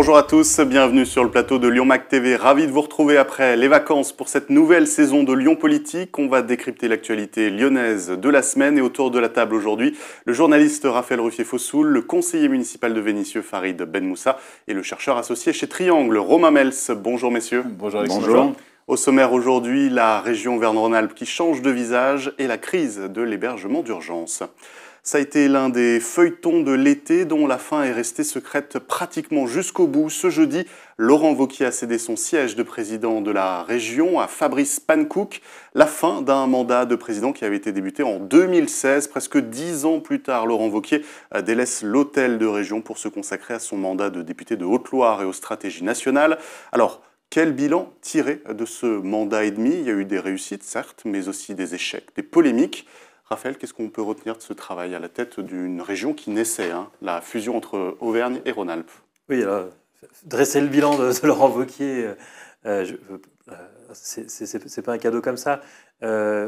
Bonjour à tous, bienvenue sur le plateau de Lyon Mag TV. Ravi de vous retrouver après les vacances pour cette nouvelle saison de Lyon Politique. On va décrypter l'actualité lyonnaise de la semaine et autour de la table aujourd'hui, le journaliste Raphaël Ruffier-Fossoul, le conseiller municipal de Vénissieux Farid Benmoussa et le chercheur associé chez Triangle Romain Mels. Bonjour messieurs. Bonjour Alexandre. Bonjour. Au sommaire aujourd'hui, la région Auvergne-Rhône-Alpes qui change de visage et la crise de l'hébergement d'urgence. Ça a été l'un des feuilletons de l'été dont la fin est restée secrète pratiquement jusqu'au bout. Ce jeudi, Laurent Wauquiez a cédé son siège de président de la région à Fabrice Panckoucke. La fin d'un mandat de président qui avait été débuté en 2016. Presque 10 ans plus tard, Laurent Wauquiez délaisse l'hôtel de région pour se consacrer à son mandat de député de Haute-Loire et aux stratégies nationales. Alors, quel bilan tirer de ce mandat et demi? Il y a eu des réussites, certes, mais aussi des échecs, des polémiques. Raphaël, qu'est-ce qu'on peut retenir de ce travail à la tête d'une région qui naissait, la fusion entre Auvergne et Rhône-Alpes? Oui, alors, dresser le bilan de Laurent Wauquiez, c'est pas un cadeau comme ça.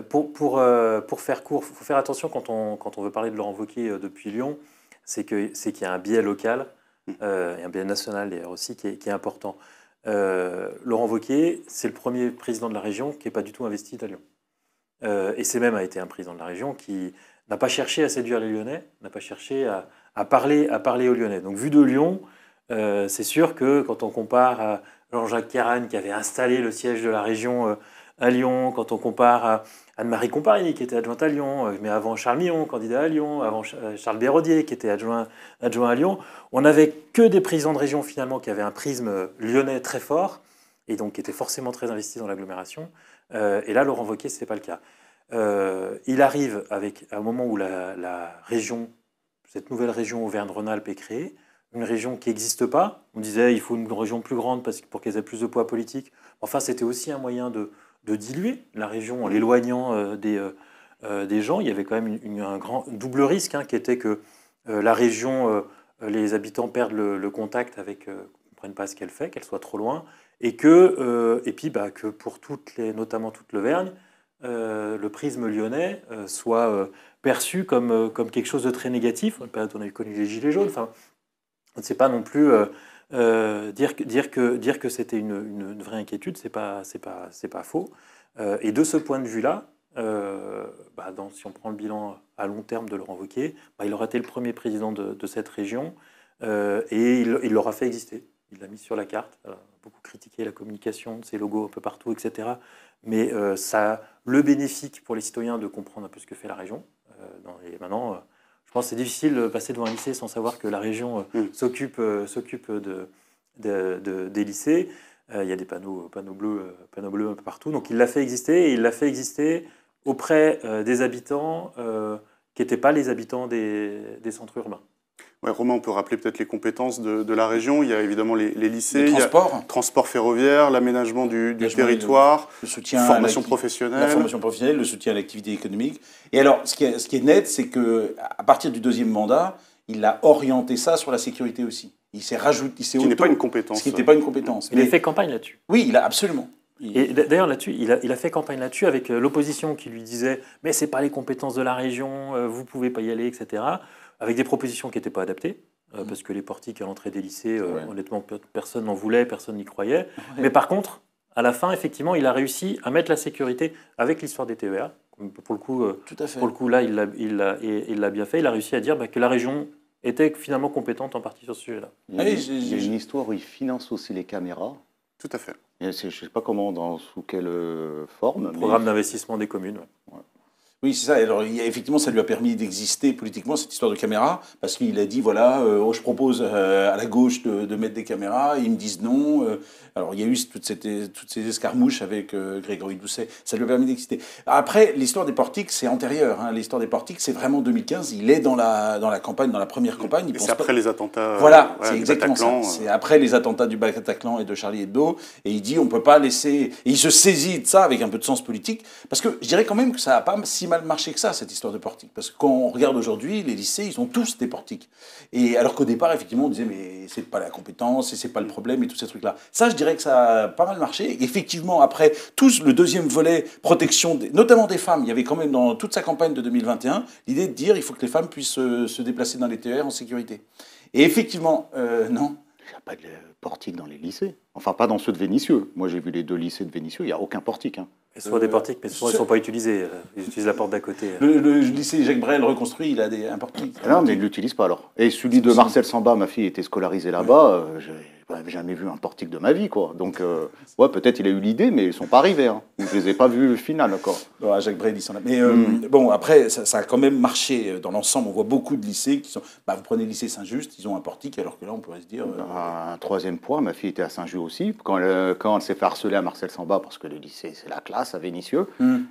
Pour faire court, il faut faire attention quand on veut parler de Laurent Wauquiez depuis Lyon, c'est qu'il y a un biais local, et un biais national d'ailleurs aussi, qui est important. Laurent Wauquiez, c'est le premier président de la région qui n'est pas du tout investi à Lyon. Et c'est même a été un président de la région qui n'a pas cherché à séduire les Lyonnais, n'a pas cherché à parler aux Lyonnais. Donc vu de Lyon, c'est sûr que quand on compare à Jean-Jacques Caranne qui avait installé le siège de la région à Lyon, quand on compare à Anne-Marie Comparini qui était adjointe à Lyon, mais avant Charles Millon, candidat à Lyon, avant Charles Béraudier qui était adjoint à Lyon, on n'avait que des présidents de région finalement qui avaient un prisme lyonnais très fort et donc qui étaient forcément très investis dans l'agglomération. Et là, Laurent Wauquiez, ce n'est pas le cas. Il arrive avec, à un moment où la région, cette nouvelle région Auvergne-Rhône-Alpes est créée, une région qui n'existe pas. On disait qu'il faut une région plus grande pour qu'elle ait plus de poids politique. Enfin, c'était aussi un moyen de diluer la région en l'éloignant des gens. Il y avait quand même un double risque qui était que la région, les habitants perdent le contact avec, ne comprennent pas ce qu'elle fait, qu'elle soit trop loin. Et puis que pour notamment toute l'Auvergne, le prisme lyonnais soit perçu comme quelque chose de très négatif. On a connu les Gilets jaunes. Enfin, on ne sait pas non plus dire que c'était une vraie inquiétude. C'est pas faux. Et de ce point de vue-là, si on prend le bilan à long terme de Laurent Wauquiez, il aura été le premier président de cette région et il l'aura fait exister. Il l'a mis sur la carte. Beaucoup critiqué la communication de ses logos un peu partout, etc. Mais ça le bénéfique pour les citoyens de comprendre un peu ce que fait la région. Et maintenant, je pense que c'est difficile de passer devant un lycée sans savoir que la région s'occupe des lycées. Il y a des panneaux bleus un peu partout. Donc il l'a fait exister, et il l'a fait exister auprès des habitants qui n'étaient pas les habitants des centres urbains. Ouais, Romain, on peut rappeler peut-être les compétences de la région. Il y a évidemment les lycées, transport ferroviaire, l'aménagement du territoire, le soutien formation professionnelle. La formation professionnelle, le soutien à l'activité économique. Et alors, ce qui est net, c'est qu'à partir du deuxième mandat, il a orienté ça sur la sécurité aussi. Il s'est rajouté... Ce qui n'est pas une compétence. Ce qui n'était pas une compétence. Il a fait campagne là-dessus. Oui, il a absolument. Et d'ailleurs, là-dessus, il a fait campagne là-dessus avec l'opposition qui lui disait « mais ce n'est pas les compétences de la région, vous ne pouvez pas y aller, etc. » avec des propositions qui n'étaient pas adaptées, parce que les portiques à l'entrée des lycées, honnêtement, personne n'en voulait, personne n'y croyait. Ouais. Mais par contre, à la fin, effectivement, il a réussi à mettre la sécurité avec l'histoire des TER. Pour le coup, là, il l'a bien fait. Il a réussi à dire que la région était finalement compétente en partie sur ce sujet-là. Il y a une histoire où il finance aussi les caméras. Tout à fait. Je ne sais pas sous quelle forme. Programme d'investissement des communes. Ouais. Oui, c'est ça. Alors, effectivement, ça lui a permis d'exister politiquement, cette histoire de caméra, parce qu'il a dit, voilà, je propose à la gauche de mettre des caméras, et ils me disent non. Alors, il y a eu toutes ces escarmouches avec Grégory Doucet. Ça lui a permis d'exister. Après, l'histoire des portiques, c'est antérieur. L'histoire des portiques, c'est vraiment 2015. Il est dans la campagne, dans la première campagne. Et c'est après les attentats. Voilà, c'est exactement ça. C'est après les attentats du Bataclan et de Charlie Hebdo. Et il dit, on ne peut pas laisser... Et il se saisit de ça avec un peu de sens politique. Parce que je dirais quand même que ça n'a pas si mal marché que ça, cette histoire de portique. Parce que quand on regarde aujourd'hui, les lycées, ils ont tous des portiques. Et alors qu'au départ, effectivement, on disait, mais c'est pas la compétence, et c'est pas le problème, et tous ces trucs-là. Ça, je dirais que ça a pas mal marché. Et effectivement, après, le deuxième volet, protection, notamment des femmes, il y avait quand même dans toute sa campagne de 2021, l'idée de dire, il faut que les femmes puissent se déplacer dans les TER en sécurité. Et effectivement, non. Il n'y a pas de portique dans les lycées. Enfin, pas dans ceux de Vénissieux. Moi, j'ai vu les 2 lycées de Vénissieux, il n'y a aucun portique. Hein. Soit des portiques, mais souvent ils ne sont pas utilisés. Ils utilisent la porte d'à côté. Le lycée Jacques Brel reconstruit, il a un portique. Non, mais ils ne l'utilisent pas alors. Et celui de Marcel Samba, ma fille était scolarisée là-bas, je n'avais jamais vu un portique de ma vie, quoi. Donc, ouais, peut-être il a eu l'idée, mais ils ne sont pas arrivés. Hein. Je ne les ai pas vus le final encore. Bon, Jacques Brel, ils sont là. Mais bon, après, ça a quand même marché dans l'ensemble. On voit beaucoup de lycées qui sont. Vous prenez le lycée Saint-Just, ils ont un portique, alors que là, on pourrait se dire. Un 3e point, ma fille était à Saint-Just aussi. Quand elle s'est fait harceler à Marcel Samba, parce que le lycée, c'est la classe à Vénissieux,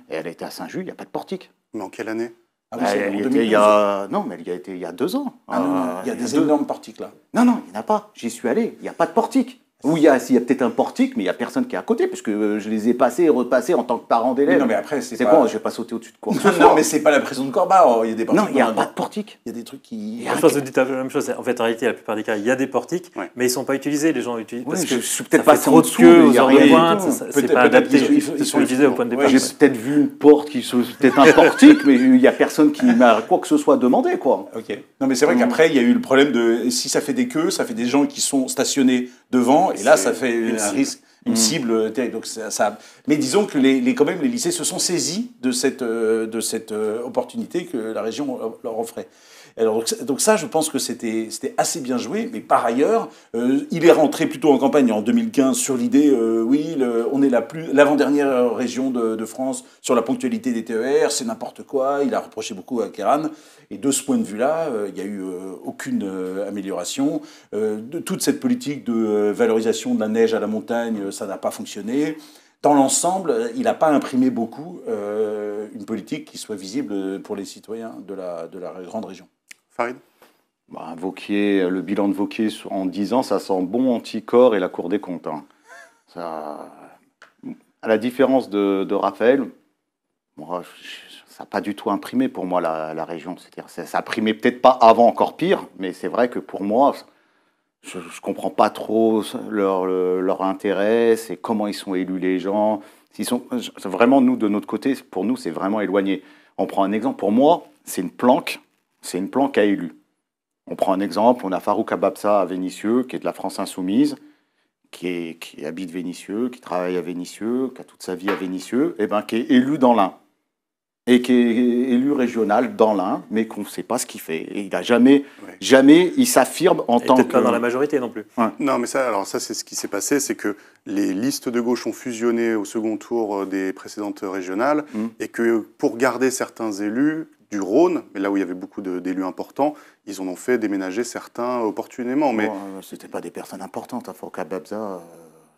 et elle était à Saint-Just, il n'y a pas de portique. Mais en quelle année? Ah oui, c'est en 2012. Non, mais il y a été il y a 2 ans. Ah non, il y a des énormes portiques là. Non, il n'y en a pas. J'y suis allé. Il n'y a pas de portique. Ou il y a peut-être un portique, mais il n'y a personne qui est à côté, parce que je les ai passés et repassés en tant que parent d'élève. Non, mais après, c'est pas... quoi? Je vais pas sauter au-dessus de quoi? Non, mais c'est pas la prison de Corba. Il y a des portiques. Non, il n'y a pas de portique. Il y a des trucs qui. Je pense que vous dites la même chose. En fait, en réalité, la plupart des cas, il y a des portiques, mais ils ne sont pas utilisés. Les gens utilisent parce que je suis peut-être pas trop de queue aux heures de pointe. C'est pas adapté. Ils sont utilisés au point de départ. J'ai peut-être vu une porte peut-être un portique, mais il n'y a personne qui m'a quoi que ce soit demandé, quoi. Ok. Non, mais c'est vrai qu'après, il y a eu le problème de si ça fait des queues, ça fait des gens qui sont stationnés devant, et là, ça fait un risque, une cible terrible. Donc mais disons que quand même, les lycées se sont saisis de cette opportunité que la région leur offrait. Alors, donc ça, je pense que c'était assez bien joué, mais par ailleurs, il est rentré plutôt en campagne en 2015 sur l'idée, on est l'avant-dernière région de France sur la ponctualité des TER, c'est n'importe quoi, il a reproché beaucoup à Kéran, et de ce point de vue-là, il n'y a eu aucune amélioration. De toute cette politique de valorisation de la neige à la montagne, ça n'a pas fonctionné. Dans l'ensemble, il n'a pas imprimé beaucoup une politique qui soit visible pour les citoyens de la grande région. Farid? Wauquiez, le bilan de Wauquiez en 10 ans, ça sent bon anticorps et la Cour des comptes. Hein. Ça, à la différence de Raphaël, moi, ça n'a pas du tout imprimé pour moi la région. C'est-à-dire, ça imprimait peut-être pas avant, encore pire, mais c'est vrai que pour moi, je ne comprends pas trop leur intérêt, c'est comment ils sont élus les gens. Vraiment, nous, de notre côté, pour nous, c'est vraiment éloigné. On prend un exemple, pour moi, c'est une planque à élus. On prend un exemple, on a Farouk Ababsa à Vénissieux, qui est de la France Insoumise, qui habite Vénissieux, qui travaille à Vénissieux, qui a toute sa vie à Vénissieux, et qui est élu dans l'Ain. Et qui est élu régional dans l'Ain, mais qu'on ne sait pas ce qu'il fait. Et il n'a jamais, il s'affirme en tant que... peut-être pas dans la majorité non plus. Ouais. Non, mais ça, c'est ce qui s'est passé, c'est que les listes de gauche ont fusionné au second tour des précédentes régionales, et que pour garder certains élus du Rhône, mais là où il y avait beaucoup d'élus importants, ils en ont fait déménager certains opportunément. Mais c'était pas des personnes importantes, Farouk Ababsa.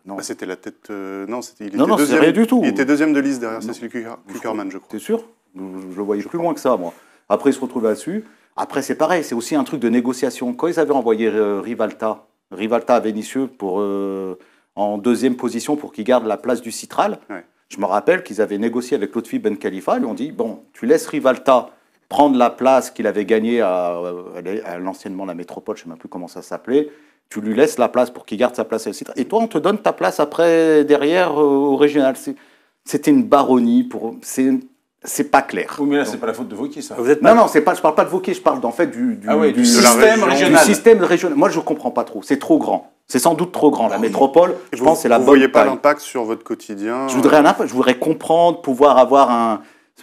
Non. Bah, c'était la tête... non, il était deuxième, rien du tout. Il était deuxième de liste derrière Cécile Cukierman, je crois. T'es sûr? Je le voyais plus loin que ça, moi. Après, il se retrouve là-dessus. Après, c'est pareil, c'est aussi un truc de négociation. Quand ils avaient envoyé Rivalta à Vénissieux en 2e position pour qu'il garde la place du Citral, je me rappelle qu'ils avaient négocié avec Lotfi Ben Khalifa. Ils lui ont dit, bon, tu laisses Rivalta prendre la place qu'il avait gagnée à l'anciennement la métropole, je ne sais même plus comment ça s'appelait. Tu lui laisses la place pour qu'il garde sa place à Citral. Et toi, on te donne ta place après, derrière, au régional. C'était une baronnie. C'est pas clair. Oui, mais là, c'est pas la faute de Wauquiez, ça. Non, je parle pas de Wauquiez, je parle en fait du système régional. Du système régional. Moi, je comprends pas trop. C'est trop grand. C'est sans doute trop grand. La métropole, je pense, c'est la bonne taille. Vous voyez pas l'impact sur votre quotidien? Je voudrais comprendre, pouvoir avoir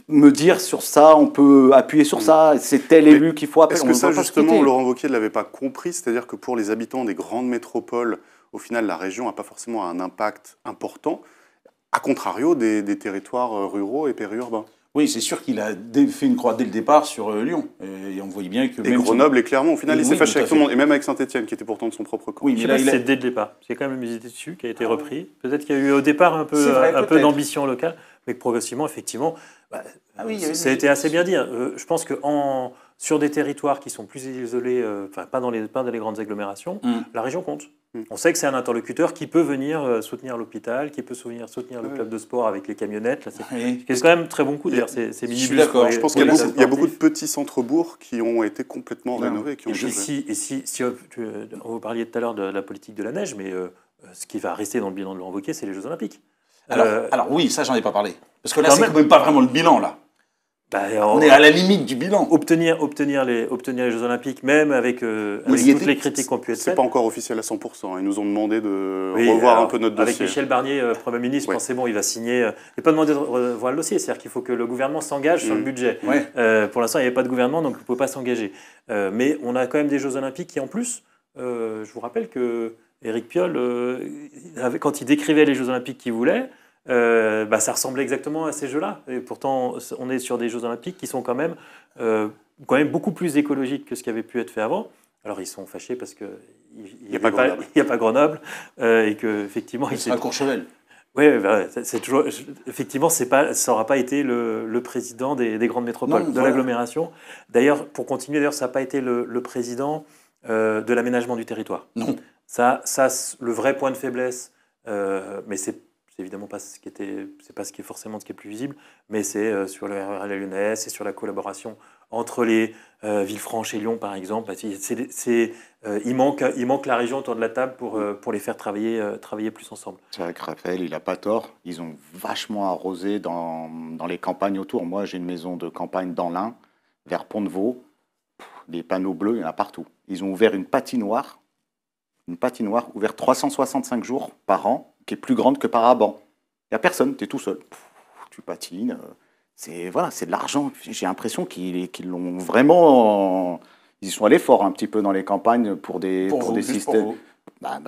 me dire sur ça, on peut appuyer sur ça, c'est tel élu qu'il faut appeler. Est-ce que ça, justement, Laurent Wauquiez ne l'avait pas compris? C'est-à-dire que pour les habitants des grandes métropoles, au final, la région n'a pas forcément un impact important, à contrario des territoires ruraux et périurbains. Oui, c'est sûr qu'il a fait une croix dès le départ sur Lyon. Et on voyait bien que... Et Grenoble et Clermont, au final, il s'est fâché avec tout le monde. Et même avec Saint-Etienne, qui était pourtant de son propre camp. Oui, mais là, c'est dès le départ. C'est quand même une visite dessus qui a été repris. Peut-être qu'il y a eu au départ un peu d'ambition locale, mais que progressivement, effectivement, ça a été assez bien dit. Je pense que sur des territoires qui sont plus isolés, pas dans les grandes agglomérations, la région compte. On sait que c'est un interlocuteur qui peut venir soutenir l'hôpital, qui peut venir soutenir le club de sport avec les camionnettes. C'est quand même très bon coup d'ailleurs, ces minibus. Je suis d'accord, je pense qu'il y a beaucoup de petits centres-bourgs qui ont été complètement rénovés. Vous parliez tout à l'heure de la politique de la neige, mais ce qui va rester dans le bilan de Laurent Wauquiez, c'est les Jeux Olympiques. Alors oui, ça j'en ai pas parlé. Parce que là, c'est quand même pas vraiment le bilan, là. On est à la limite du bilan. Obtenir les Jeux Olympiques, même avec toutes les critiques qu'on pu être faites. C'est pas encore officiel à 100%. Ils nous ont demandé de revoir un peu notre dossier. Avec Michel Barnier, Premier ministre, je pense c'est bon, il va signer. Il n'est pas demandé de revoir le dossier, c'est-à-dire qu'il faut que le gouvernement s'engage sur le budget. Pour l'instant, il n'y avait pas de gouvernement, donc on ne peut pas s'engager. Mais on a quand même des Jeux Olympiques qui, en plus, je vous rappelle que Éric Piolle, quand il décrivait les Jeux Olympiques qu'il voulait, ça ressemblait exactement à ces Jeux-là. Et pourtant, on est sur des Jeux Olympiques qui sont quand même beaucoup plus écologiques que ce qui avait pu être fait avant. Alors, ils sont fâchés parce qu'il n'y a pas Grenoble et qu'effectivement... Il sera Courchevel. Oui, c'est toujours... Effectivement, ça n'aura pas été le président des grandes métropoles, de l'agglomération. D'ailleurs, pour continuer, ça n'a pas été le président de l'aménagement du territoire. Non. Ça, le vrai point de faiblesse, mais c'est évidemment pas ce qui était, c'est pas ce qui est forcément ce qui est plus visible, mais c'est sur le RER lyonnais, c'est sur la collaboration entre les Villefranche et Lyon, par exemple. Il manque la région autour de la table pour les faire travailler plus ensemble. C'est vrai que Raphaël, il n'a pas tort. Ils ont vachement arrosé dans les campagnes autour. Moi, j'ai une maison de campagne dans l'Ain, vers Pont-de-Vaux. Des panneaux bleus, il y en a partout. Ils ont ouvert une patinoire ouverte 365 jours par an, qui est plus grande que Paraban. Il n'y a personne, tu es tout seul. Tu patines. C'est de l'argent. J'ai l'impression qu'ils l'ont vraiment... Ils sont allés fort un petit peu dans les campagnes pour des systèmes.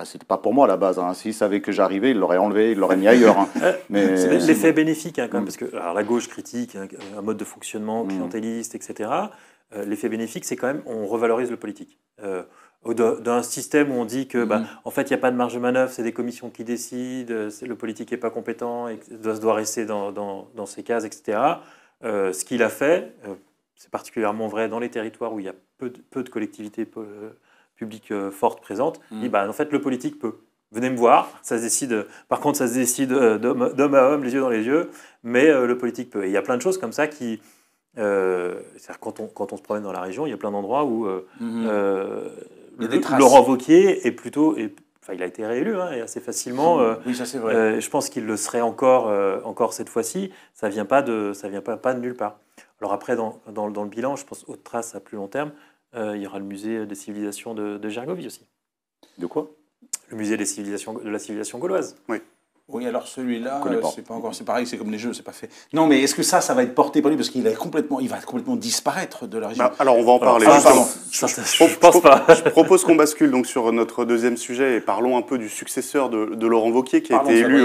C'était pas pour moi à la base. S'ils savaient que j'arrivais, ils l'auraient enlevé, ils l'auraient mis ailleurs. Mais c'est l'effet bénéfique, quand même, parce que la gauche critique un mode de fonctionnement clientéliste, etc. L'effet bénéfique, c'est quand même on revalorise le politique. D'un système où on dit que, en fait, il n'y a pas de marge de manœuvre, c'est des commissions qui décident, le politique n'est pas compétent, et doit rester dans ses cases, etc. Ce qu'il a fait, c'est particulièrement vrai dans les territoires où il y a peu de collectivités publiques fortes présentes. Il dit, en fait, le politique peut. Venez me voir, ça se décide. Par contre, ça se décide d'homme à homme, les yeux dans les yeux, mais le politique peut. Et il y a plein de choses comme ça qui... c'est-à-dire quand on se promène dans la région, il y a plein d'endroits où Laurent Wauquiez est plutôt... il a été réélu et assez facilement. Oui, ça c'est vrai. Je pense qu'il le serait encore cette fois-ci. Ça vient pas de nulle part. Alors après, dans le bilan, je pense autre trace à plus long terme, il y aura le musée des civilisations de Gergovie aussi. De quoi? Le musée de la civilisation gauloise. Oui. Oui, alors celui-là, c'est pas encore, c'est pareil, c'est comme les jeux, c'est pas fait. Non, mais est-ce que ça va être porté par lui parce qu'il va complètement disparaître de la région. Alors on va en parler. Je pense pas. Je propose qu'on bascule donc sur notre deuxième sujet et parlons un peu du successeur de Laurent Wauquiez qui a été élu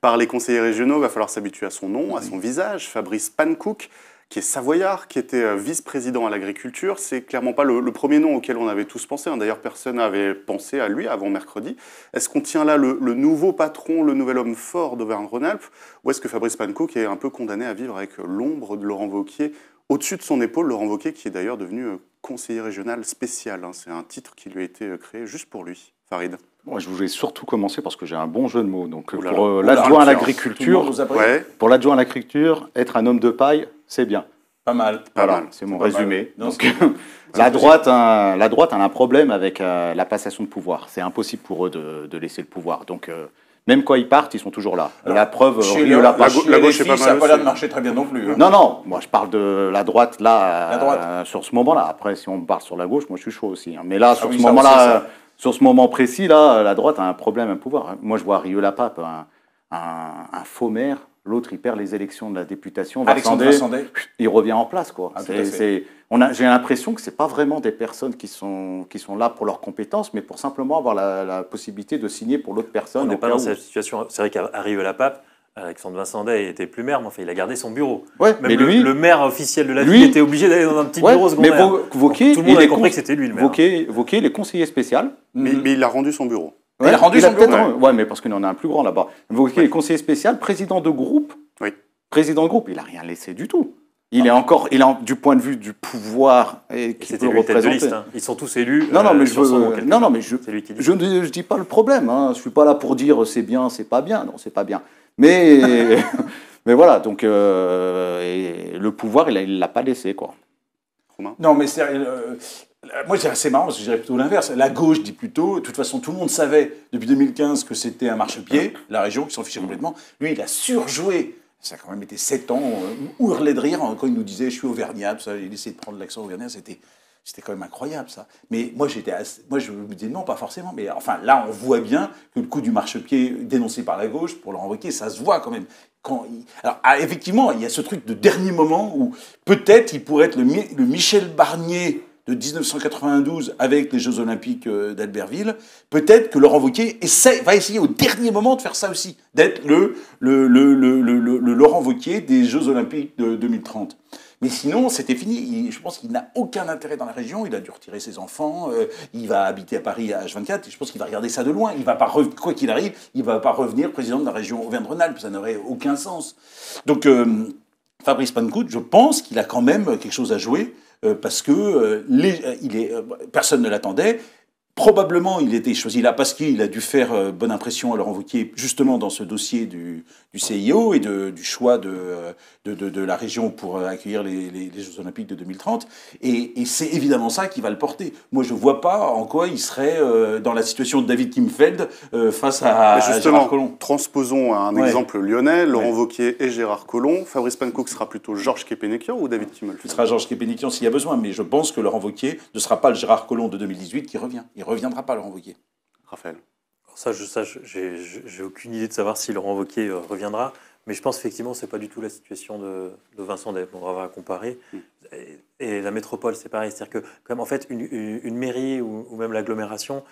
par les conseillers régionaux. Il va falloir s'habituer à son nom, à son visage. Fabrice Panckoucke, qui est savoyard, qui était vice-président à l'agriculture. C'est clairement pas le premier nom auquel on avait tous pensé. D'ailleurs, personne n'avait pensé à lui avant mercredi. Est-ce qu'on tient là le nouveau patron, le nouvel homme fort d'Auvergne-Rhône-Alpes, ou est-ce que Fabrice Panckoucke est un peu condamné à vivre avec l'ombre de Laurent Wauquiez au-dessus de son épaule? Laurent Wauquiez qui est d'ailleurs devenu conseiller régional spécial. C'est un titre qui lui a été créé juste pour lui. Farid. Moi, je voulais surtout commencer parce que j'ai un bon jeu de mots. Donc, pour l'adjoint à l'agriculture, être un homme de paille, c'est bien. Pas mal. C'est mon résumé. Donc, la droite a un problème avec la passation de pouvoir. C'est impossible pour eux de laisser le pouvoir. Donc, même quand ils partent, ils sont toujours là. Alors, la preuve, la gauche est pas mal. Ça n'a pas l'air de marcher très bien non plus. Non. Moi, je parle de la droite là, sur ce moment-là. Après, si on parle sur la gauche, moi, je suis chaud aussi. Mais là, sur ce moment-là. Sur ce moment précis, là, la droite a un problème à pouvoir. Moi, je vois Rieux-la-Pape, un faux maire. L'autre, il perd les élections de la députation. Alexandre Vincendey, il revient en place, quoi. J'ai l'impression que c'est pas vraiment des personnes qui sont là pour leurs compétences, mais pour simplement avoir la possibilité de signer pour l'autre personne. On n'est pas dans cette situation. C'est vrai qu'à Rieux-la-Pape, Alexandre Vincendey était plus maire, mais enfin, il a gardé son bureau. Ouais, même le maire officiel de la ville était obligé d'aller dans un petit bureau secondaire. Mais Wauquiez, tout le monde a compris que c'était lui le maire. Wauquiez, il est conseiller spécial. Mais il a rendu son bureau. Ouais, il a rendu son bureau. Ouais, mais parce qu'il en a un plus grand là-bas. Wauquiez est conseiller spécial, président de groupe. Oui. Président de groupe, il n'a rien laissé du tout. Il est du point de vue du pouvoir qui peut représenter. De liste, Ils sont tous élus. Je ne dis pas le problème. Je suis pas là pour dire c'est bien, c'est pas bien. Non, c'est pas bien. Mais mais voilà. Donc le pouvoir, il l'a pas laissé, quoi. Non, mais moi, c'est marrant parce que je dirais plutôt l'inverse. La gauche dit plutôt, de toute façon, tout le monde savait depuis 2015 que c'était un marchepied, la région qui s'en fichait complètement. Lui, il a surjoué Ça a quand même été 7 ans, hurlait de rire quand il nous disait « je suis auvergnat », tout ça, il essayait de prendre l'accent auvergnat, c'était quand même incroyable, ça. Mais moi, je me disais non, pas forcément. Mais enfin, là, on voit bien que le coup du marchepied dénoncé par la gauche, pour Laurent Wauquiez, ça se voit quand même. Alors, effectivement, il y a ce truc de dernier moment où peut-être il pourrait être le Michel Barnier de 1992 avec les Jeux Olympiques d'Albertville. Peut-être que Laurent Wauquiez va essayer au dernier moment de faire ça aussi, d'être le Laurent Wauquiez des Jeux Olympiques de 2030. Mais sinon, c'était fini. Je pense qu'il n'a aucun intérêt dans la région. Il a dû retirer ses enfants. Il va habiter à Paris à H24. Et je pense qu'il va regarder ça de loin. Il va pas quoi qu'il arrive, il ne va pas revenir président de la région Auvergne-Rhône-Alpes. Ça n'aurait aucun sens. Donc, Fabrice Pancoude, je pense qu'il a quand même quelque chose à jouer parce que personne ne l'attendait. Probablement, il a été choisi là parce qu'il a dû faire bonne impression à Laurent Wauquiez, justement dans ce dossier du CIO et du choix de la région pour accueillir les Jeux Olympiques de 2030. Et c'est évidemment ça qui va le porter. Moi, je ne vois pas en quoi il serait dans la situation de David Kimfeld face à Gérard Collomb. Transposons un exemple lyonnais, Laurent Wauquiez et Gérard Collomb. Fabrice Pancoude sera plutôt Georges Képénékian ou David Kimmelfeld? Il sera Georges Képénékian s'il y a besoin, mais je pense que Laurent Wauquiez ne sera pas le Gérard Collomb de 2018 qui revient. Il ne reviendra pas, Laurent Wauquiez. Raphaël. J'ai aucune idée de savoir si Laurent Wauquiez reviendra, mais je pense effectivement que ce n'est pas du tout la situation de Vincent Deb. On va comparer. Et la métropole, c'est pareil. C'est-à-dire que, comme en fait, une mairie ou même l'agglomération,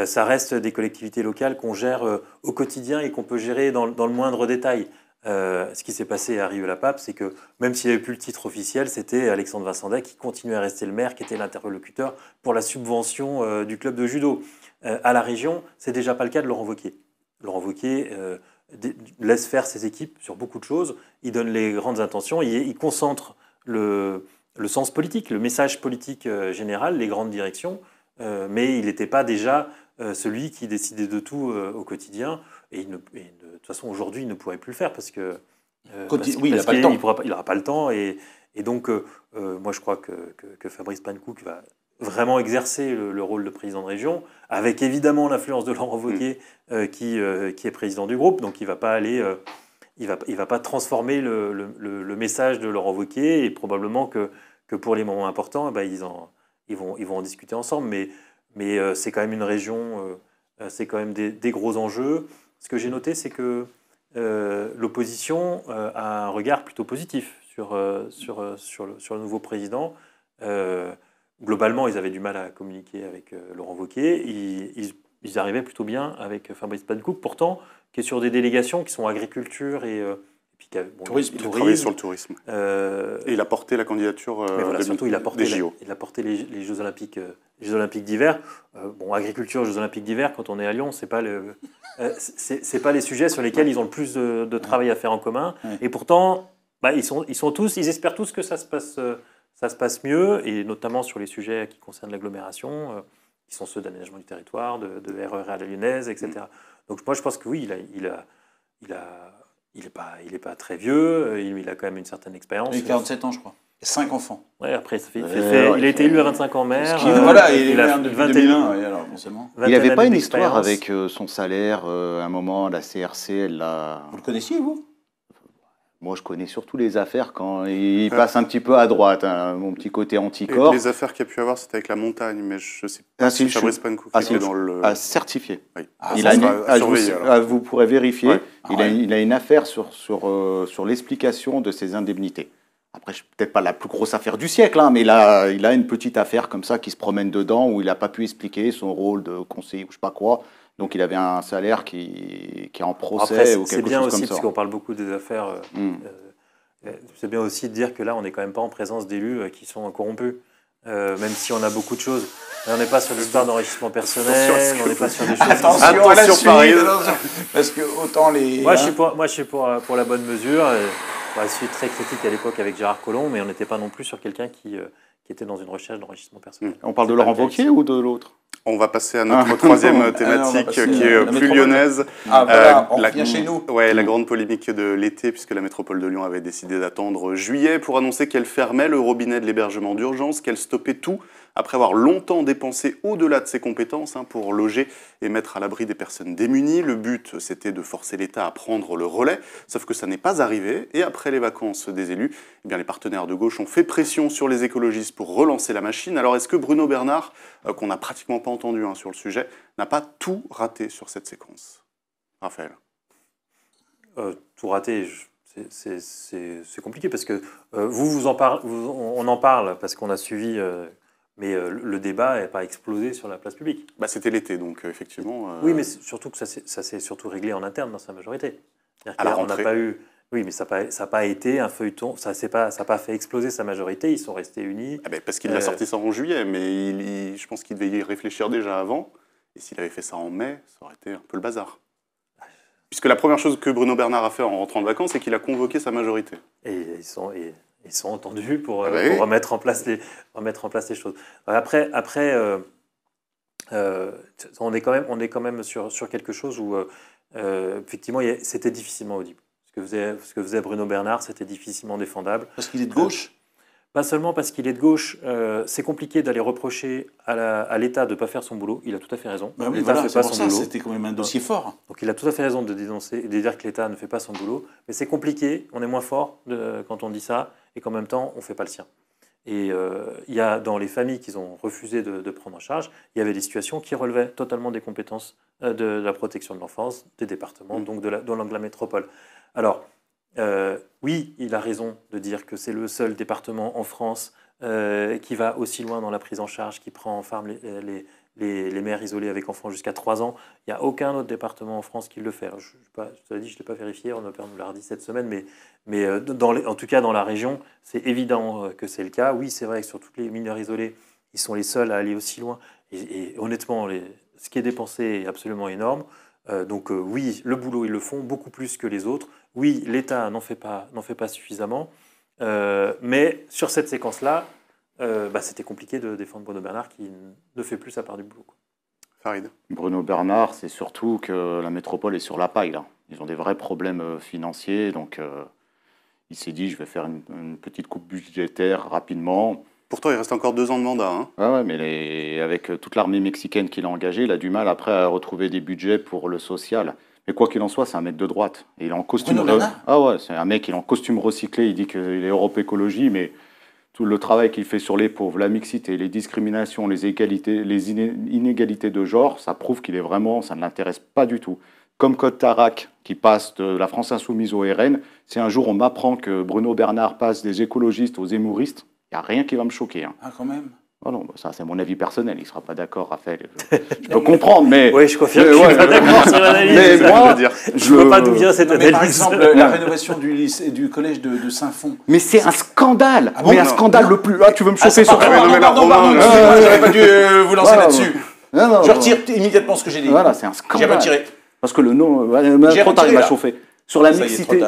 ça reste des collectivités locales qu'on gère au quotidien et qu'on peut gérer dans le moindre détail. Ce qui s'est passé à Rieux-la-Pape, c'est que même s'il n'y avait plus le titre officiel, c'était Alexandre Vincendet qui continuait à rester le maire, qui était l'interlocuteur pour la subvention du club de judo. À la région, c'est déjà pas le cas de Laurent Wauquiez. Laurent Wauquiez laisse faire ses équipes sur beaucoup de choses, il donne les grandes intentions, il concentre le sens politique, le message politique général, les grandes directions, mais il n'était pas déjà celui qui décidait de tout au quotidien. Et de toute façon, aujourd'hui, il ne pourrait plus le faire parce que il n'a pas le temps. Il n'aura pas le temps. Et donc, moi, je crois que Fabrice Pancoude va vraiment exercer le rôle de président de région, avec évidemment l'influence de Laurent Wauquiez, qui est président du groupe. Donc, il ne va pas aller... il va pas transformer le message de Laurent Wauquiez, et probablement que pour les moments importants, ils vont en discuter ensemble. Mais c'est quand même une région, c'est quand même des gros enjeux. Ce que j'ai noté, c'est que l'opposition a un regard plutôt positif sur le nouveau président. Globalement, ils avaient du mal à communiquer avec Laurent Wauquiez. Ils arrivaient plutôt bien avec Fabrice Pancoude, pourtant, qui est sur des délégations qui sont agriculture et puis tourisme. Il a travaillé sur le tourisme. Et il a porté la candidature surtout, il a porté des JO. Il a porté les Jeux Olympiques d'hiver. Agriculture, Jeux Olympiques d'hiver, quand on est à Lyon, c'est pas les sujets sur lesquels ils ont le plus de travail à faire en commun. Ouais. Et pourtant, ils espèrent tous que ça se passe mieux, et notamment sur les sujets qui concernent l'agglomération, qui sont ceux d'aménagement du territoire, de RER à la lyonnaise, etc. Donc moi, je pense que oui, il n'est pas très vieux, il a quand même une certaine expérience. Il a 47 ans, je crois. Et 5 enfants. Ouais, après, il a été élu à 25 ans maire. Il est maire depuis 2001. Il n'y avait pas une histoire avec son salaire, à un moment, la CRC, elle l'a... Vous le connaissiez, vous ? Moi, je connais surtout les affaires quand il passe un petit peu à droite, mon petit côté anticorps. Les affaires qu'il a pu avoir, c'était avec la montagne, mais je ne sais pas si Fabrice Pancoude était dans le... certifié. Oui. Vous pourrez vérifier. Ouais. Il a une affaire sur l'explication de ses indemnités. Après, peut-être pas la plus grosse affaire du siècle, mais il a une petite affaire comme ça qui se promène dedans, où il n'a pas pu expliquer son rôle de conseiller ou je ne sais pas quoi. Donc, il avait un salaire qui est en procès. Après, ou quelque chose comme ça. C'est bien aussi, parce qu'on parle beaucoup des affaires, c'est bien aussi de dire que là, on n'est quand même pas en présence d'élus qui sont corrompus. Même si on a beaucoup de choses. On n'est pas sur l'histoire d'enrichissement personnel, on n'est pas sur des choses... Attention à la suite, parce que autant les... Moi, je suis pour la bonne mesure. Je suis très critique à l'époque avec Gérard Collomb, mais on n'était pas non plus sur quelqu'un qui était dans une recherche d'enrichissement personnel. On parle de Laurent Wauquiez ou de l'autre ? On va passer à notre troisième thématique qui est plus lyonnaise. Ah voilà, on revient chez nous. Ouais, la grande polémique de l'été, puisque la métropole de Lyon avait décidé d'attendre juillet pour annoncer qu'elle fermait le robinet de l'hébergement d'urgence, qu'elle stoppait tout, après avoir longtemps dépensé au-delà de ses compétences pour loger et mettre à l'abri des personnes démunies. Le but, c'était de forcer l'État à prendre le relais, sauf que ça n'est pas arrivé. Et après les vacances des élus, eh bien, les partenaires de gauche ont fait pression sur les écologistes pour relancer la machine. Alors est-ce que Bruno Bernard, qu'on n'a pratiquement pas entendu sur le sujet, n'a pas tout raté sur cette séquence? Raphaël? Tout raté, c'est compliqué parce que on en parle parce qu'on a suivi... mais le débat n'a pas explosé sur la place publique. C'était l'été, donc effectivement... Oui, mais surtout que ça s'est surtout réglé en interne dans sa majorité. On n'a pas eu... Oui, mais ça n'a pas été un feuilleton, ça n'a pas fait exploser sa majorité, ils sont restés unis. Parce qu'il a sorti ça en juillet, mais je pense qu'il devait y réfléchir déjà avant. Et s'il avait fait ça en mai, ça aurait été un peu le bazar. Puisque la première chose que Bruno Bernard a fait en rentrant de vacances, c'est qu'il a convoqué sa majorité. Et ils sont entendus pour remettre en place les choses. Après on est quand même sur quelque chose où effectivement c'était difficilement audible. Ce que faisait Bruno Bernard, c'était difficilement défendable. Parce qu'il est de gauche? Pas seulement parce qu'il est de gauche, c'est compliqué d'aller reprocher à l'État de ne pas faire son boulot. Il a tout à fait raison. L'État ne fait pas son boulot. C'était quand même un dossier fort. Donc il a tout à fait raison de dénoncer et de dire que l'État ne fait pas son boulot. Mais c'est compliqué, on est moins fort quand on dit ça, et qu'en même temps, on ne fait pas le sien. Et il y a dans les familles qui ont refusé de prendre en charge, il y avait des situations qui relevaient totalement des compétences de la protection de l'enfance, des départements, donc de la métropole. Alors, oui, il a raison de dire que c'est le seul département en France qui va aussi loin dans la prise en charge, qui prend en charge les mères isolées avec enfants jusqu'à 3 ans. Il n'y a aucun autre département en France qui le fait. Alors, je te l'ai dit, je ne l'ai pas vérifié, on nous l'a redit cette semaine, mais en tout cas dans la région, c'est évident que c'est le cas. Oui, c'est vrai que sur toutes les mineurs isolés, ils sont les seuls à aller aussi loin. Et honnêtement, ce qui est dépensé est absolument énorme. Donc oui, le boulot, ils le font beaucoup plus que les autres. Oui, l'État n'en fait pas suffisamment. Mais sur cette séquence-là, c'était compliqué de défendre Bruno Bernard qui ne fait plus sa part du boulot. Farid. Bruno Bernard, c'est surtout que la métropole est sur la paille, là. Ils ont des vrais problèmes financiers, donc il s'est dit, je vais faire une petite coupe budgétaire rapidement. Pourtant, il reste encore 2 ans de mandat. Ouais, mais avec toute l'armée mexicaine qu'il a engagée, il a du mal après à retrouver des budgets pour le social. Mais quoi qu'il en soit, c'est un mec de droite. Et il est en costume. C'est un mec, il est en costume recyclé. Il dit qu'il est Europe Écologie, mais tout le travail qu'il fait sur les pauvres, la mixité, les discriminations, les inégalités de genre, ça prouve qu'il est vraiment, ça ne l'intéresse pas du tout. Comme Code Tarak, qui passe de la France Insoumise au RN, si un jour on m'apprend que Bruno Bernard passe des écologistes aux zémouristes, il n'y a rien qui va me choquer. Ah, quand même. Oh non, ça c'est mon avis personnel, il ne sera pas d'accord, Raphaël. Je peux comprendre, mais... Oui, je confirme que je ne suis pas d'accord sur l'analyse. Mais moi, je ne vois pas d'où vient cette analyse. Par exemple, la rénovation du collège de Saint-Fond. Mais c'est un scandale. Un scandale le plus... Ah, tu veux me chauffer sur... Pardon, j'aurais pas dû vous lancer là-dessus. Je retire immédiatement ce que j'ai dit. Voilà, c'est un scandale. J'ai retiré. Parce que le nom... Trop tard, il m'a chauffé. Sur la mixité,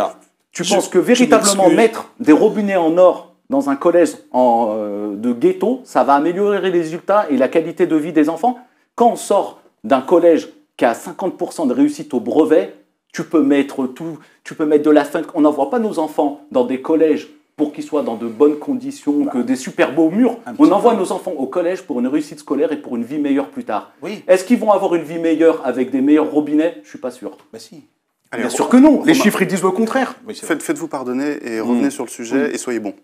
tu penses que véritablement mettre des robinets en or dans un collège de ghetto, ça va améliorer les résultats et la qualité de vie des enfants? Quand on sort d'un collège qui a 50% de réussite au brevet, tu peux mettre de la fun. On n'envoie pas nos enfants dans des collèges pour qu'ils soient dans de bonnes conditions, que des super beaux murs. On envoie nos enfants au collège pour une réussite scolaire et pour une vie meilleure plus tard. Oui. Est-ce qu'ils vont avoir une vie meilleure avec des meilleurs robinets? Je ne suis pas sûr. Si. Allez, bien sûr que non. Les chiffres, ils disent le contraire. Oui, faites-vous pardonner et revenez sur le sujet et soyez bons.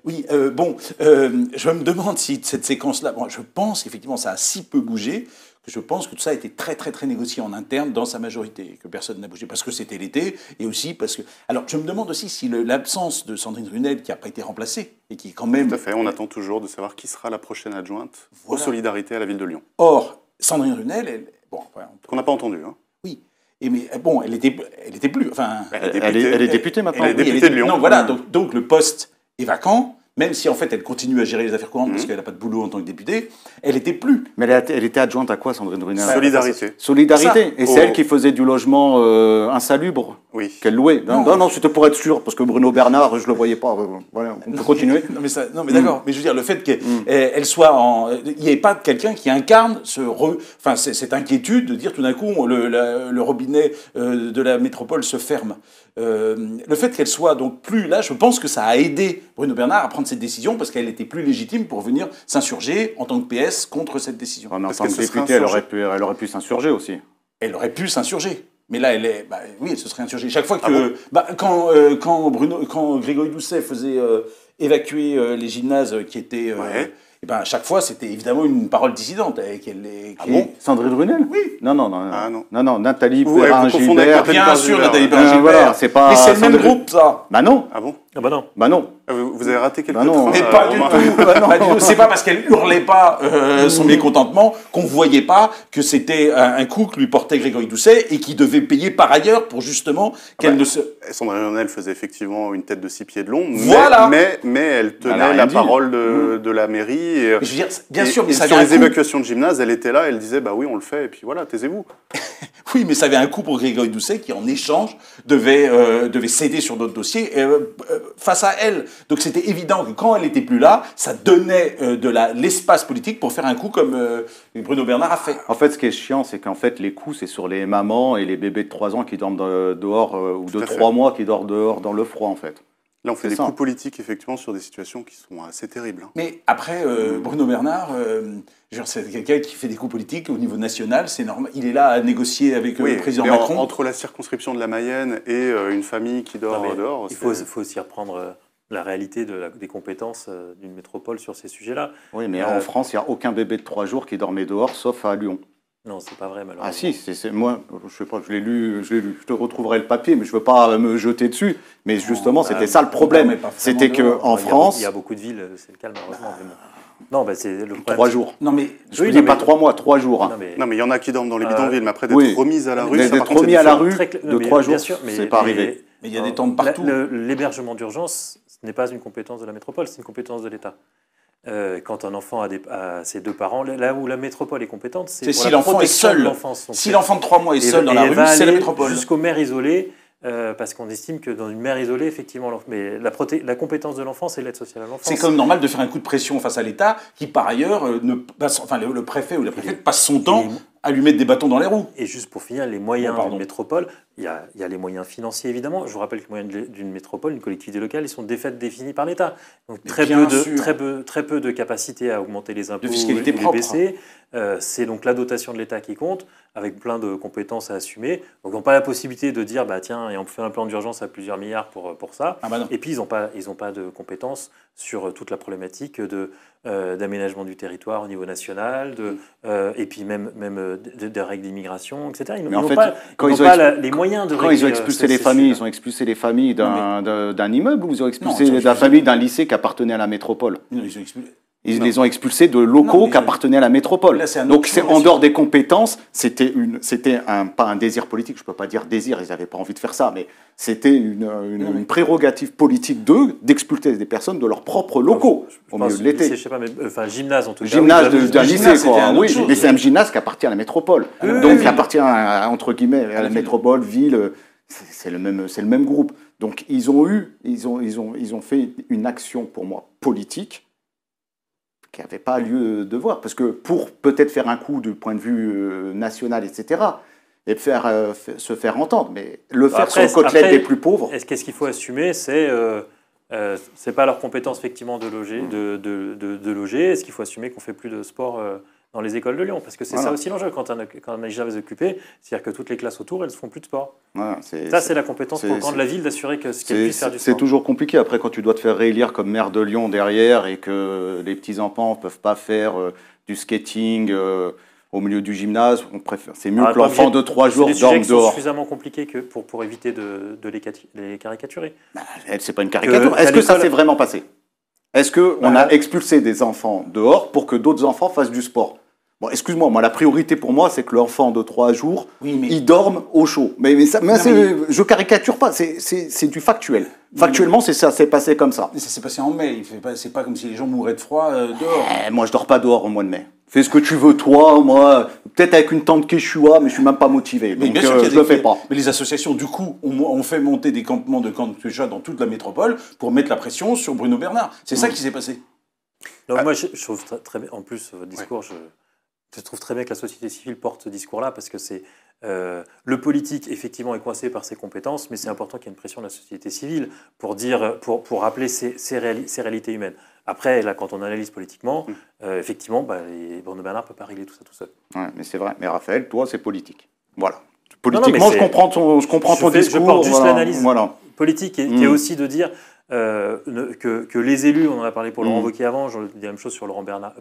Je me demande si cette séquence-là, je pense qu'effectivement ça a si peu bougé que je pense que tout ça a été très très très négocié en interne dans sa majorité, que personne n'a bougé parce que c'était l'été et aussi parce que... Alors je me demande aussi si l'absence de Sandrine Runel qui n'a pas été remplacée et qui est quand même... Tout à fait, on attend toujours de savoir qui sera la prochaine adjointe aux solidarités à la ville de Lyon. Or, Sandrine Runel, qu'on n'a pas entendu. Oui. Mais elle était plus... Elle est députée maintenant. Elle est députée de Lyon. Non, voilà, donc le poste est vacant, même si en fait elle continue à gérer les affaires courantes parce qu'elle n'a pas de boulot en tant que députée, elle n'était plus. Mais elle était adjointe à quoi, Sandrine Brunel? Solidarité. Solidarité. Et c'est elle qui faisait du logement insalubre qu'elle louait. Non, c'était pour être sûr, parce que Bruno Bernard, je ne le voyais pas. Voilà, on peut continuer. Non, mais d'accord. Mais je veux dire, le fait qu'elle soit en... Il n'y ait pas quelqu'un qui incarne cette inquiétude de dire tout d'un coup le robinet de la métropole se ferme. Le fait qu'elle soit donc plus là, je pense que ça a aidé Bruno Bernard à prendre cette décision parce qu'elle était plus légitime pour venir s'insurger en tant que PS contre cette décision. En tant que députée, elle aurait pu s'insurger aussi. Elle aurait pu s'insurger. Mais là, oui, elle se serait insurgée. Chaque fois que... quand Grégory Doucet faisait évacuer les gymnases qui étaient... Et à chaque fois, c'était évidemment une parole dissidente. Sandrine Brunel? Oui. Non, Nathalie Perrin-Gilbert. Bien sûr, Nathalie Perrin-Gilbert. Voilà, c'est pas... Mais c'est le même groupe, ça. Bah non. Ah bon? Ah bah non. Bah non. Vous avez raté quelques non. trains, Mais pas du tout. Pas du tout. C'est pas parce qu'elle hurlait pas son mécontentement qu'on voyait pas que c'était un coup que lui portait Grégory Doucet et qui devait payer par ailleurs pour justement qu'elle ne se... Sandrine Brunel faisait effectivement une tête de 6 pieds de long, Voilà. mais elle tenait la parole de la mairie. Et, je veux dire, bien sûr, mais ça sur les évacuations de gymnase, elle était là, elle disait bah oui, on le fait, et puis voilà, taisez-vous. Oui, mais ça avait un coût pour Grégory Doucet qui, en échange, devait céder sur d'autres dossiers face à elle. Donc c'était évident que quand elle n'était plus là, ça donnait de l'espace politique pour faire un coup comme Bruno Bernard a fait. En fait, ce qui est chiant, c'est qu'en fait, les coups, c'est sur les mamans et les bébés de 3 ans qui dorment dehors, ou de 3 mois qui dorment dehors dans le froid, en fait. Là, on fait des coups politiques, effectivement, sur des situations qui sont assez terribles. Mais après, Bruno Bernard, c'est quelqu'un qui fait des coups politiques au niveau national, c'est normal. Il est là à négocier avec le président Macron. Entre la circonscription de la Mayenne et une famille qui dort dehors... Il faut aussi reprendre la réalité des compétences d'une métropole sur ces sujets-là. Oui, mais en France, il n'y a aucun bébé de 3 jours qui dormait dehors, sauf à Lyon. Non, c'est pas vrai, malheureusement. Ah si, moi, je sais pas, je l'ai lu. Je te retrouverai le papier, mais je veux pas me jeter dessus. Mais justement, c'était ça le problème. C'était qu'en France... Il y a beaucoup de villes, c'est le cas, malheureusement. Mais bon. Non, c'est le problème. 3 jours. Non, mais... Je ne dis pas 3 mois, 3 jours. Hein. Non, mais il y en a qui dorment dans les bidonvilles, mais après d'être remis à la rue... D'être remis à la rue de 3 jours, c'est pas arrivé. Mais il y a des temps de partout. L'hébergement d'urgence, ce n'est pas une compétence de la métropole, c'est une compétence de l'État. Quand un enfant a ses 2 parents, là où la métropole est compétente, c'est si l'enfant est seul. Si l'enfant de 3 mois est seul dans la rue, c'est la métropole. Jusqu'aux mères isolées, parce qu'on estime que dans une mère isolée, effectivement, mais la compétence de l'enfant, c'est l'aide sociale à l'enfance. C'est comme normal de faire un coup de pression face à l'État, qui par ailleurs, le préfet ou la préfète passe son temps à lui mettre des bâtons dans les roues. Et juste pour finir, les moyens d'une métropole, il y a les moyens financiers évidemment. Je vous rappelle que les moyens d'une métropole, d'une collectivité locale, ils sont définis par l'État. Donc très peu de capacité à augmenter les impôts, fiscalité les baisser. C'est donc la dotation de l'État qui compte, avec plein de compétences à assumer. Donc ils n'ont pas la possibilité de dire tiens, et on fait un plan d'urgence à plusieurs milliards pour ça. Et puis ils n'ont pas de compétences sur toute la problématique d'aménagement du territoire au niveau national, et puis même des règles d'immigration, etc. Ils n'ont pas les moyens de régler. Quand ils ont expulsé les familles, ils ont expulsé les familles d'un immeuble ou ils ont expulsé la famille d'un lycée qui appartenait à la métropole? Non, ils ont expulsé. Ils les ont expulsés de locaux qui appartenaient à la métropole. Donc c'est en dehors des compétences, c'était pas un désir politique, je ne peux pas dire désir, ils n'avaient pas envie de faire ça, mais c'était une prérogative politique d'expulser des personnes de leurs propres locaux au milieu de l'été. Je sais pas, mais gymnase en tout cas. Gymnase d'un lycée, quoi. Oui, mais c'est un gymnase qui appartient à la métropole. Donc qui appartient entre guillemets à la métropole, ville, c'est le même groupe. Donc ils ont fait une action pour moi politique qui n'avait pas lieu de voir. Parce que pour peut-être faire un coup du point de vue national, etc., et se faire entendre, mais le faire sur le côtelette des plus pauvres... Qu'est-ce qu'il faut assumer, c'est pas leur compétence, effectivement, de loger. Est-ce qu'il faut assumer qu'on ne fait plus de sport dans les écoles de Lyon? Parce que c'est ça aussi l'enjeu quand on a jamais occupé, c'est-à-dire que toutes les classes autour, elles ne font plus de sport. C'est la compétence de la ville d'assurer qu'elle puisse faire du sport. C'est toujours compliqué. Après, quand tu dois te faire réélire comme maire de Lyon derrière et que les petits-enfants ne peuvent pas faire du skating au milieu du gymnase, c'est mieux que l'enfant de 3 jours dorme dehors. C'est suffisamment compliqué pour éviter de les caricaturer. C'est pas une caricature. Est-ce que ça s'est vraiment passé? Est-ce qu'on a expulsé des enfants dehors pour que d'autres enfants fassent du sport? Bon, excuse-moi, moi, la priorité pour moi, c'est que l'enfant de 3 jours, Oui, mais- il dorme au chaud. Je caricature pas, c'est du factuel. Factuellement, ça s'est passé comme ça. Mais ça s'est passé en mai. C'est pas comme si les gens mouraient de froid dehors. Moi, je dors pas dehors au mois de mai. Fais ce que tu veux, toi, moi, peut-être avec une tente Quechua, mais je suis même pas motivé. Mais Donc, bien sûr qu'il y a je le fais pas. Mais les associations, du coup, ont fait monter des campements de camps de Quechua dans toute la métropole pour mettre la pression sur Bruno Bernard. C'est ça qui s'est passé. Non, moi, je trouve très bien. En plus, votre discours, je trouve très bien que la société civile porte ce discours-là parce que c'est le politique effectivement est coincé par ses compétences, mais c'est important qu'il y ait une pression de la société civile pour dire, pour rappeler ces réalités humaines. Après, là, quand on analyse politiquement, effectivement, Bruno Bernard ne peut pas régler tout ça tout seul. Ouais, mais c'est vrai. Mais Raphaël, toi, c'est politique. Voilà. Politiquement, je comprends ton discours. Je porte juste l'analyse politique qui est aussi de dire que les élus, on en a parlé pour Laurent Wauquiez avant, je dis la même chose sur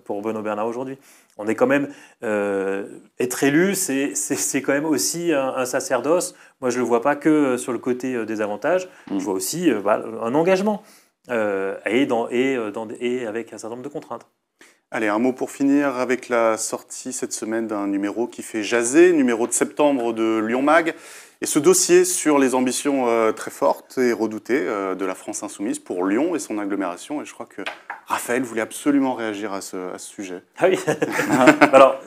pour Bruno Bernard aujourd'hui. On est quand même être élu, c'est quand même aussi un sacerdoce. Moi, je le vois pas que sur le côté des avantages. Je vois aussi un engagement et avec un certain nombre de contraintes. Allez, un mot pour finir avec la sortie cette semaine d'un numéro qui fait jaser, numéro de septembre de Lyon Mag. Et ce dossier sur les ambitions très fortes et redoutées de la France insoumise pour Lyon et son agglomération. Et je crois que Raphaël voulait absolument réagir à ce sujet. Ah oui. Alors,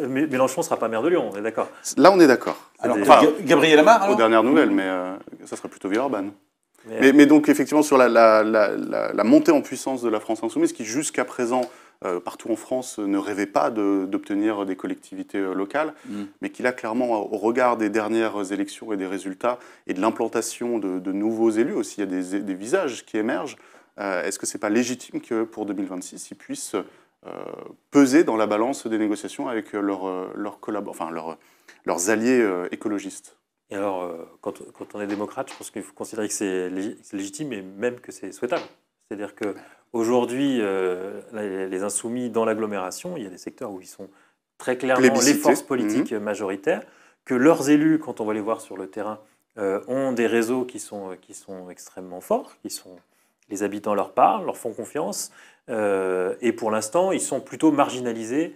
Mélenchon ne sera pas maire de Lyon, on est d'accord. Là, on est d'accord. Alors, Gabriel Amar, alors aux dernières nouvelles, mais ça serait plutôt Villeurbanne. Mais donc, effectivement, sur la montée en puissance de la France insoumise, qui jusqu'à présent, partout en France, ne rêvait pas d'obtenir des collectivités locales, mais qui là, clairement, au regard des dernières élections et des résultats, et de l'implantation de nouveaux élus aussi, il y a des visages qui émergent. Est-ce que ce n'est pas légitime que pour 2026, ils puissent peser dans la balance des négociations avec leurs alliés écologistes? Et alors, quand on est démocrate, je pense qu'il faut considérer que c'est légitime et même que c'est souhaitable. C'est-à-dire qu'aujourd'hui, les insoumis dans l'agglomération, il y a des secteurs où ils sont très clairement les forces politiques majoritaires, que leurs élus, quand on va les voir sur le terrain, ont des réseaux qui sont extrêmement forts, les habitants leur parlent, leur font confiance, et pour l'instant, ils sont plutôt marginalisés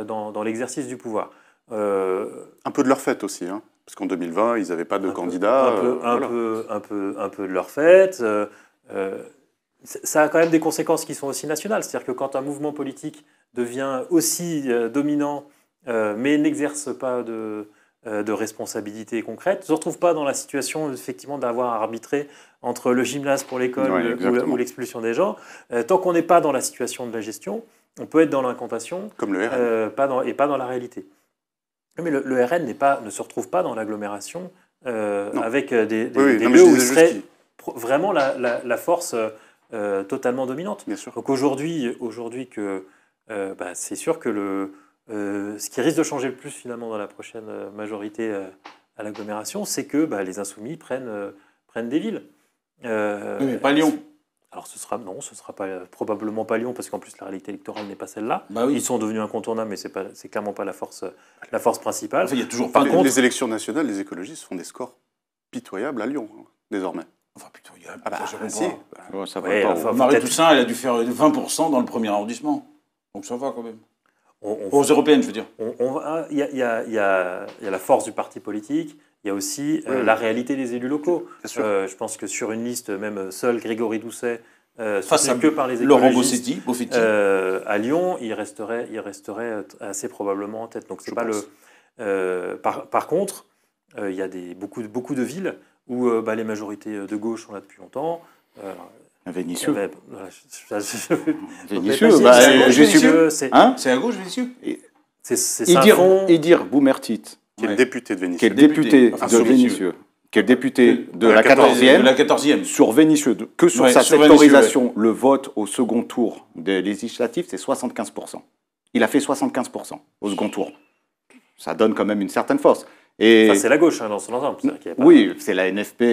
dans l'exercice du pouvoir. Un peu de leur fait aussi, hein. Parce qu'en 2020, ils n'avaient pas de candidat. Un peu de leur fait. Ça a quand même des conséquences qui sont aussi nationales. C'est-à-dire que quand un mouvement politique devient aussi dominant, mais n'exerce pas de responsabilité concrète, ne se retrouve pas dans la situation effectivement d'avoir à arbitrer entre le gymnase pour l'école ou l'expulsion des gens. Tant qu'on n'est pas dans la situation de la gestion, on peut être dans l'incantation, comme le RN. Et pas dans la réalité. Mais le RN ne se retrouve pas dans l'agglomération avec des lieux où il serait vraiment la force totalement dominante. Bien sûr. Donc aujourd'hui c'est sûr que ce qui risque de changer le plus finalement dans la prochaine majorité à l'agglomération, c'est que les insoumis prennent des villes. Oui, mais pas Lyon. Alors ce sera probablement pas Lyon, parce qu'en plus la réalité électorale n'est pas celle-là. Oui. Ils sont devenus incontournables, mais c'est clairement pas la force principale. Enfin, il y a toujours les élections nationales, les écologistes font des scores pitoyables à Lyon, désormais. Enfin, pitoyable, je comprends. Ouais, ça va pas. Marie Toussaint, elle a dû faire 20% dans le premier arrondissement. Donc ça va quand même. Aux européennes, je veux dire. Il y a la force du parti politique. Il y a aussi la réalité des élus locaux. Je pense que sur une liste, même seul Grégory Doucet, soutenu que par les écologistes, Laurent Bossetti, à Lyon, il resterait assez probablement en tête. Donc c'est pas par contre, il y a beaucoup de villes où les majorités de gauche sont là depuis longtemps. Vénissieux. Vénissieux. C'est à gauche, Vénissieux. Et dire Boumertit, qui est le député de Vénissieux. Qui est le député de Vénissieux. Qui est le député de la 14e. Sur Vénissieux. Que sur sa sectorisation, le vote au second tour des législatives, c'est 75%. Il a fait 75% au second tour. Ça donne quand même une certaine force. Et c'est la gauche dans son ensemble. Oui, c'est la NFP,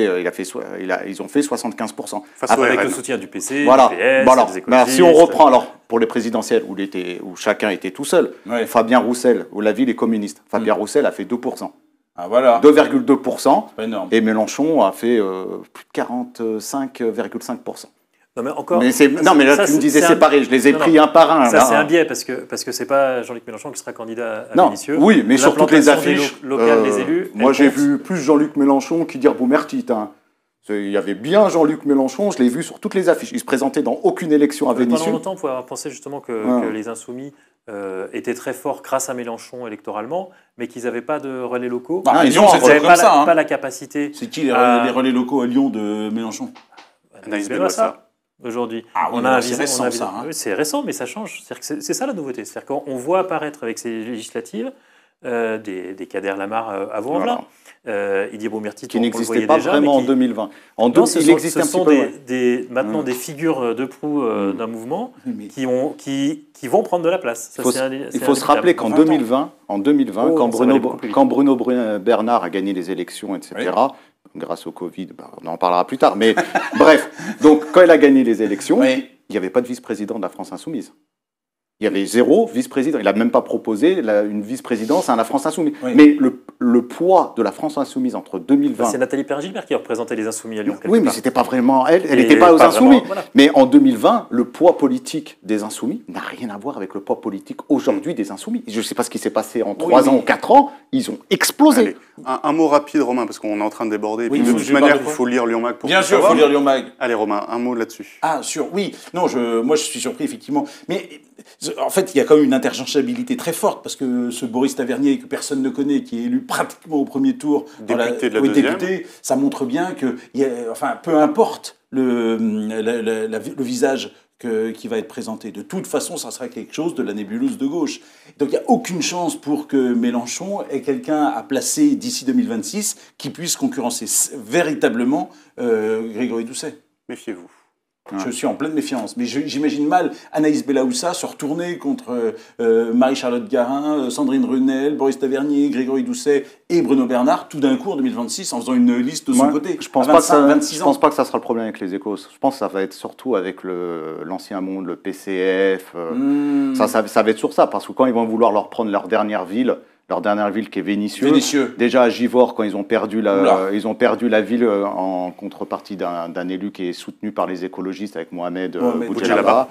ils ont fait 75%. Avec le soutien du PC, voilà, du PS, voilà. des écologistes. Si on reprend alors pour les présidentielles où chacun était tout seul, Fabien Roussel, où la ville est communiste, Fabien Roussel a fait 2%. Ah, voilà. 2,2%. C'est pas énorme. Et Mélenchon a fait plus de 45,5%. Non, mais encore. Non, mais là, tu me disais séparés, je les ai pris un par un. Ça, c'est un biais, parce que c'est pas Jean-Luc Mélenchon qui sera candidat à Vénissieux. Oui, mais sur toutes les affiches. Locales des élus. Moi, j'ai vu plus Jean-Luc Mélenchon qui dire Boumertit. Il y avait bien Jean-Luc Mélenchon, je l'ai vu sur toutes les affiches. Il se présentait dans aucune élection à Vénissieux. Pendant longtemps, on pouvait avoir pensé justement que les Insoumis étaient très forts grâce à Mélenchon électoralement, mais qu'ils n'avaient pas de relais locaux. Ils n'avaient pas la capacité. C'est qui les relais locaux à Lyon de Mélenchon? Anaïs Benouassa. Aujourd'hui, c'est récent, ça. C'est récent, mais ça change. C'est ça la nouveauté. C'est-à-dire qu'on voit apparaître avec ces législatives des Kader Lamar à Vaux-en-Velin. Didier Boumertit, qui n'existait pas vraiment en 2020. Il existe un petit peu. Maintenant des figures de proue d'un mouvement qui vont prendre de la place. Il faut se rappeler qu'en 2020, quand Bruno Bernard a gagné les élections, etc., grâce au Covid, on en parlera plus tard, mais bref, donc quand il a gagné les élections, il n'y avait pas de vice-président de la France Insoumise. Il y avait 0 vice-président. Il n'a même pas proposé une vice-présidence à la France Insoumise. Oui. Mais le poids de la France Insoumise entre 2020... C'est Nathalie Perrin-Gilbert qui représentait les Insoumis à Lyon. Oui, mais ce n'était pas vraiment elle. Elle n'était pas aux Insoumis. Vraiment, voilà. Mais en 2020, le poids politique des Insoumis n'a rien à voir avec le poids politique aujourd'hui des Insoumis. Je ne sais pas ce qui s'est passé en 3 ans ou 4 ans. Ils ont explosé. Allez, un mot rapide, Romain, parce qu'on est en train de déborder. Oui, de toute manière, il faut lire Lyon Mag pour Bien sûr, il faut lire Lyon Mag. Allez, Romain, un mot là-dessus. Oui. Non, moi, je suis surpris, effectivement. Mais en fait, il y a quand même une interchangeabilité très forte, parce que ce Boris Tavernier, que personne ne connaît, qui est élu pratiquement au premier tour, député, ça montre bien que, peu importe le visage qui va être présenté, de toute façon, ça sera quelque chose de la nébuleuse de gauche. Donc il n'y a aucune chance pour que Mélenchon ait quelqu'un à placer d'ici 2026 qui puisse concurrencer véritablement Grégory Doucet. Méfiez-vous. Je suis en pleine méfiance, mais j'imagine mal Anaïs Benouassa se retourner contre Marie-Charlotte Garin, Sandrine Runel, Boris Tavernier, Grégory Doucet et Bruno Bernard, tout d'un coup en 2026 en faisant une liste de son côté. Je pense pas que ça sera le problème avec les échos. Je pense que ça va être surtout avec l'ancien monde, le PCF. Ça va être sur ça, parce que quand ils vont vouloir leur prendre leur dernière ville qui est Vénissieux. Déjà à Givors, quand ils ont perdu la ville en contrepartie d'un élu qui est soutenu par les écologistes avec Mohamed Boudjelaba.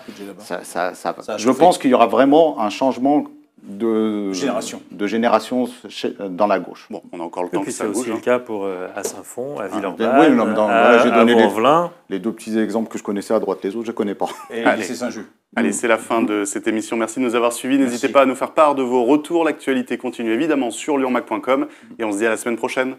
Je pense qu'il y aura vraiment un changement de génération dans la gauche. Bon, on a encore le temps. Et puis c'est aussi le cas pour à Saint-Fond, à Villeurbanne, à Vaux-en-Velin. Les 2 petits exemples que je connaissais à droite, les autres je ne connais pas. Et c'est Saint-Just. Allez, c'est la fin de cette émission. Merci de nous avoir suivis. N'hésitez pas à nous faire part de vos retours. L'actualité continue évidemment sur lyonmac.com et on se dit à la semaine prochaine.